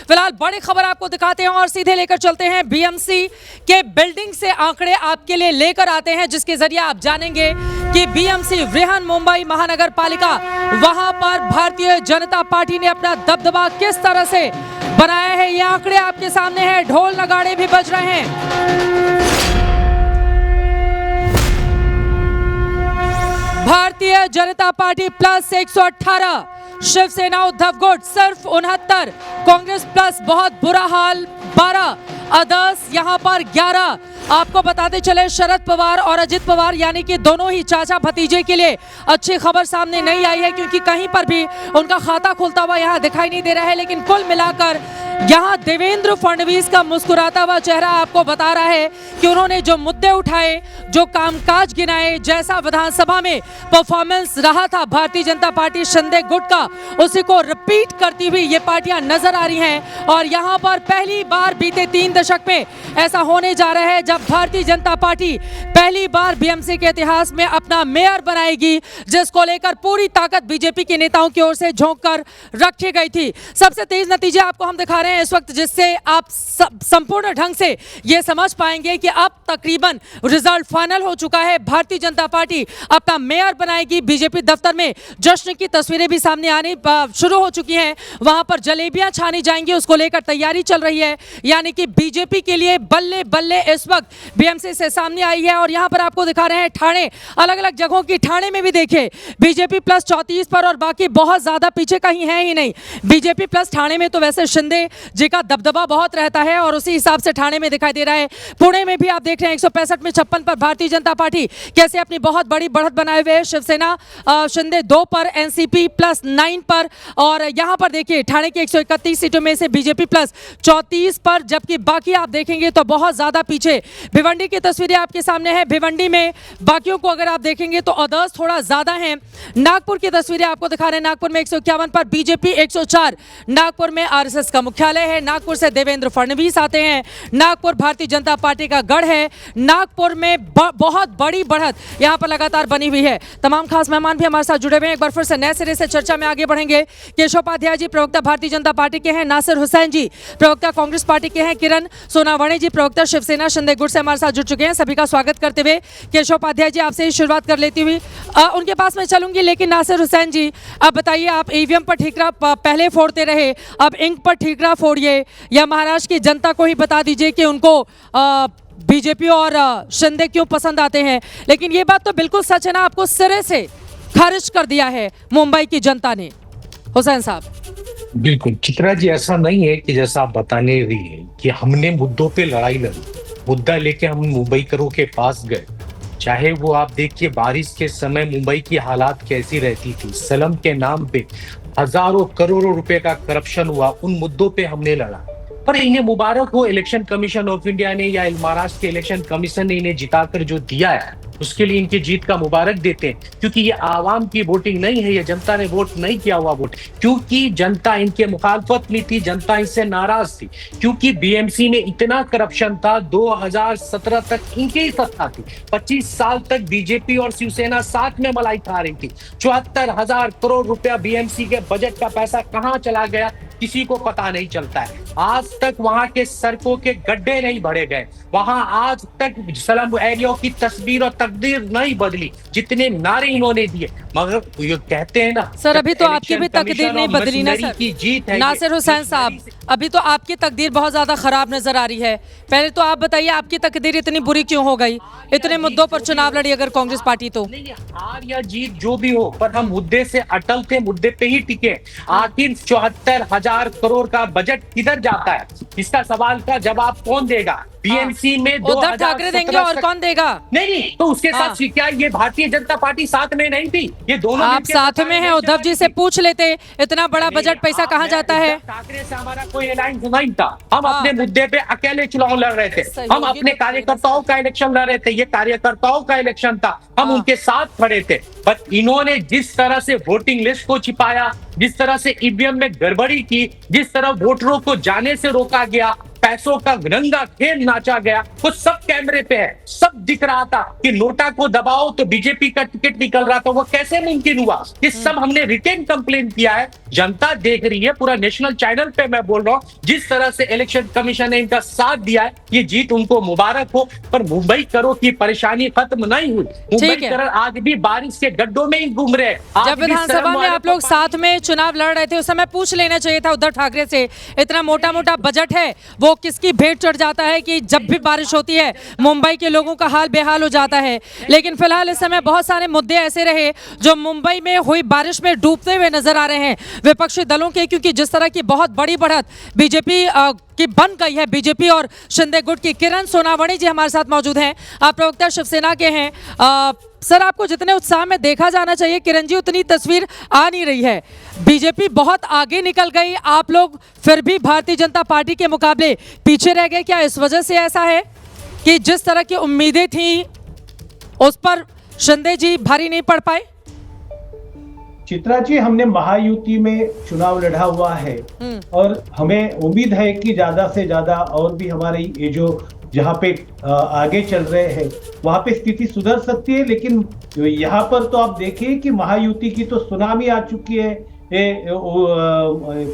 फिलहाल बड़ी खबर आपको दिखाते हैं और सीधे लेकर चलते हैं बीएमसी के बिल्डिंग से आंकड़े आपके लिए लेकर आते हैं, जिसके जरिए आप जानेंगे कि बीएमसी बृहन्मुंबई महानगर पालिका, वहां पर भारतीय जनता पार्टी ने अपना दबदबा किस तरह से बनाया है। ये आंकड़े आपके सामने हैं, ढोल नगाड़े भी बज रहे हैं। भारतीय जनता पार्टी प्लस 118, शिवसेना उद्धव गुट सिर्फ 69, कांग्रेस प्लस बहुत बुरा हाल 12, अदर्स यहां पर 11। आपको बताते चले शरद पवार और अजित पवार यानी कि दोनों ही चाचा भतीजे के लिए अच्छी खबर सामने नहीं आई है, क्योंकि कहीं पर भी उनका खाता खुलता हुआ यहां दिखाई नहीं दे रहा है। लेकिन कुल मिलाकर यहां देवेंद्र फडणवीस का मुस्कुराता हुआ चेहरा आपको बता रहा है कि उन्होंने जो मुद्दे उठाए, जो कामकाज गिनाए, जैसा विधानसभा में परफॉर्मेंस रहा था भारतीय जनता पार्टी शिंदे गुट का, उसी को रिपीट करती हुई ये पार्टियां नजर आ रही हैं। और यहां पर पहली बार बीते 3 दशक में ऐसा होने जा रहा है जब भारतीय जनता पार्टी पहली बार बीएमसी के इतिहास में अपना मेयर बनाएगी, जिसको लेकर पूरी ताकत बीजेपी के नेताओं की ओर से झोंक कर रखी गई थी। सबसे तेज नतीजे आपको हम दिखा रहे हैं इस वक्त, जिससे आप संपूर्ण ढंग से ये समझ पाएंगे कि अब तकरीबन रिजल्ट फाइनल हो चुका है। भारतीय जनता पार्टी अपना मेयर बनाएगी। बीजेपी दफ्तर में जश्न की तस्वीरें भी सामने आनी शुरू हो चुकी हैं। वहां पर जलेबियां छानी जाएंगी, उसको लेकर तैयारी चल रही है। यानी कि बीजेपी के लिए बल्ले बल्ले इस वक्त बीएमसी से सामने आई है। और यहां पर आपको दिखा रहे हैं ठाणे, अलग अलग जगहों की। ठाणे में भी देखिए बीजेपी प्लस 34 पर, और बाकी बहुत ज्यादा पीछे कहीं है ही नहीं। बीजेपी प्लस ठाणे में तो वैसे शिंदे जी का दबदबा बहुत रहता है और उसी हिसाब से ठाणे में दिखाई दे रहा है। पुणे में भी आप देख रहे हैं 165 में 56 पर भारतीय जनता पार्टी कैसे अपनी बहुत बड़ी बढ़त बनाए हुए है। शिवसेना शिंदे 2 पर, एनसीपी प्लस 9 पर, और यहां पर देखिए ठाणे की 131 सीटों में से बीजेपी प्लस 34 पर, जबकि बाकी आप देखेंगे तो बहुत ज्यादा पीछे। भिवंडी की तस्वीरें आपके सामने है। भिवंडी में बाकियों को अगर आप देखेंगे तो अदर्स थोड़ा ज्यादा हैं। नागपुर की तस्वीरें आपको दिखा रहे हैं। नागपुर में 151 पर बीजेपी 104। नागपुर में आरएसएस का मुख्यालय है। नागपुर से देवेंद्र फडणवीस आते हैं। नागपुर भारतीय जनता पार्टी का गढ़ है। नागपुर में बहुत बड़ी बढ़त यहां पर लगातार बनी हुई है। तमाम खास मेहमान भी हमारे साथ जुड़े हुए हैं। एक बार फिर से नए सिरे से चर्चा में आगे बढ़ेंगे। केशव उपाध्याय जी प्रवक्ता भारतीय जनता पार्टी के हैं, नासिर हुसैन जी प्रवक्ता कांग्रेस पार्टी के हैं, किरण सोनावणे जी प्रवक्ता शिवसेना शिंदे गुट से हमारे साथ जुड़ चुके हैं। सभी का स्वागत करते हुए केशव उपाध्याय जी आपसे ही शुरुआत कर लेती हुई उनके पास मैं चलूंगी। लेकिन नासिर हुसैन जी, अब बताइए, आप ईवीएम पर ठीकरा पहले फोड़ते रहे, अब इंक पर ठीकरा फोड़िए, या महाराष्ट्र की जनता को ही बता दीजिए कि उनको बीजेपी और शिंदे क्यों पसंद आते हैं। लेकिन ये बात तो बिल्कुल सच है ना, आपको सिरे से खारिज कर दिया है मुंबई की जनता ने। हुसैन साहब। बिल्कुल चित्रा जी, ऐसा नहीं है कि जैसा आप बताने रही है कि हमने मुद्दों पे लड़ाई लड़ी, मुद्दा लेके हम मुंबईकरों के पास गए। चाहे वो आप देखिए बारिश के समय मुंबई की हालात कैसी रहती थी, सलम के नाम पे हजारों करोड़ों रुपए का करप्शन हुआ, उन मुद्दों पे हमने लड़ा। पर इन्हें मुबारक हो, इलेक्शन कमीशन ऑफ इंडिया ने या महाराष्ट्र के इलेक्शन कमीशन ने इन्हें जिताकर जो दिया है उसके लिए इनकी जीत का मुबारक देते हैं, क्योंकि ये आवाम की वोटिंग नहीं है, ये जनता ने वोट नहीं किया हुआ वोट, क्योंकि जनता इनके मुखालफत में थी, जनता इनसे नाराज थी, क्योंकि बीएमसी में इतना करप्शन था। 2017 तक इनकी ही सत्ता थी, 25 साल तक बीजेपी और शिवसेना साथ में मलाई खा रही थी। 74,000 करोड़ रुपया बीएमसी के बजट का पैसा कहाँ चला गया किसी को पता नहीं चलता है। आज तक वहां के सड़कों के गड्ढे नहीं भरे गए, वहां आज तक स्लम एरिया की तस्वीर और तकदीर नहीं बदली, जितने नारे इन्होंने दिए। मगर ये कहते हैं ना सर, अभी तो आपकी भी तकदीर नहीं बदली ना सर। की जीत है नासिर हुसैन साहब, अभी तो आपकी तकदीर बहुत ज्यादा खराब नजर आ रही है। पहले तो आप बताइए, आपकी तकदीर इतनी बुरी क्यों हो गई? इतने मुद्दों पर चुनाव लड़ी अगर कांग्रेस पार्टी तो। नहीं, हार या जीत जो भी हो, पर हम मुद्दे से अटल थे, मुद्दे पे ही टिके। आखिर 74,000 करोड़ का बजट किधर जाता है, इसका सवाल का जवाब कौन देगा? बीएमसी में उद्धव ठाकरे देंगे और कौन देगा? नहीं, तो उसके साथ क्या ये भारतीय जनता पार्टी साथ में नहीं थी? ये दोनों आप साथ में हैं, उद्धव जी से पूछ लेते, इतना बड़ा बजट पैसा कहाँ जाता है? ठाकरे से हमारा कोई अलायंस नहीं था, हम अपने मुद्दे पे अकेले चुनाव लड़ रहे थे, हम अपने कार्यकर्ताओं का इलेक्शन लड़ रहे थे, ये कार्यकर्ताओं का इलेक्शन था, हम उनके साथ खड़े थे। पर इन्होंने जिस तरह से वोटिंग लिस्ट को छिपाया, जिस तरह से ईवीएम में गड़बड़ी की, जिस तरह वोटरों को जाने से रोका गया, पैसों का रंगा खेल नाचा गया, वो सब कैमरे पे है, सब दिख रहा था कि नोटा को दबाओ तो बीजेपी का टिकट निकल रहा था। वो कैसे मुमकिन हुआ? ये सब हमने रिटेन कंप्लेन किया है, जनता देख रही है, पूरा नेशनल चैनल पे मैं बोल रहा हूं। जिस तरह से इलेक्शन कमीशन ने इनका साथ दिया है, ये जीत उनको मुबारक हो, पर मुंबई करो की परेशानी खत्म नहीं हुई। मुंबई करो आज भी बारिश के गड्ढों में ही घूम रहे हैं। जब विधानसभा में आप लोग साथ में चुनाव लड़ रहे थे, उस समय पूछ लेना चाहिए था उद्धव ठाकरे से, इतना मोटा मोटा बजट है, वो किसकी भेंट चढ़ जाता है कि जब भी बारिश होती है मुंबई के लोगों का हाल बेहाल हो जाता है। लेकिन फिलहाल इस समय बहुत सारे मुद्दे ऐसे रहे जो मुंबई में हुई बारिश में डूबते हुए नजर आ रहे हैं विपक्षी दलों के, क्योंकि जिस तरह की बहुत बड़ी बढ़त बीजेपी की बन गई है, बीजेपी और शिंदे गुट की। किरण सोनावणी जी हमारे साथ मौजूद हैं, आप प्रवक्ता शिवसेना के हैं। सर, आपको जितने उत्साह में देखा जाना चाहिए किरण जी, उतनी तस्वीर आ नहीं रही है। बीजेपी बहुत आगे निकल गई, आप लोग फिर भी भारतीय जनता पार्टी के मुकाबले पीछे रह गए। क्या इस वजह से ऐसा है कि जिस तरह की उम्मीदें थी उस पर शिंदे जी भारी नहीं पड़ पाए? चित्रा जी, हमने महायुति में चुनाव लड़ा हुआ है और हमें उम्मीद है कि ज्यादा से ज्यादा और भी हमारे ये जो जहाँ पे आगे चल रहे हैं वहां पे स्थिति सुधर सकती है। लेकिन यहाँ पर तो आप देखिए कि महायुति की तो सुनामी आ चुकी है।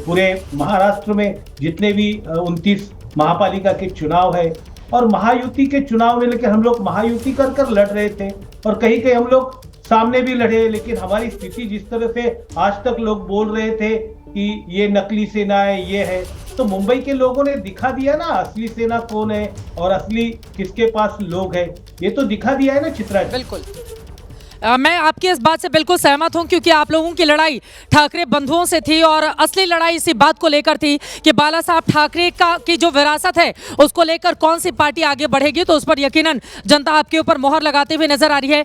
पूरे महाराष्ट्र में जितने भी 29 महापालिका के चुनाव है और महायुति के चुनाव में लेकर हम लोग महायुति कर कर लड़ रहे थे और कहीं कहीं हम लोग सामने भी लड़े। लेकिन हमारी स्थिति जिस तरह से आज तक लोग बोल रहे थे कि ये नकली सेना है, ये है, तो मुंबई के लोगों ने दिखा दिया ना असली सेना कौन है और असली किसके पास लोग हैं। ये तो दिखा दिया है ना चित्रा जी। बिल्कुल, मैं आपकी इस बात से बिल्कुल सहमत हूं, क्योंकि आप लोगों की लड़ाई ठाकरे बंधुओं से थी और असली लड़ाई इसी बात को लेकर थी कि बाला साहब ठाकरे की जो विरासत है उसको लेकर कौन सी पार्टी आगे बढ़ेगी, तो उस पर यकीनन जनता आपके ऊपर मोहर लगाते हुए नजर आ रही है।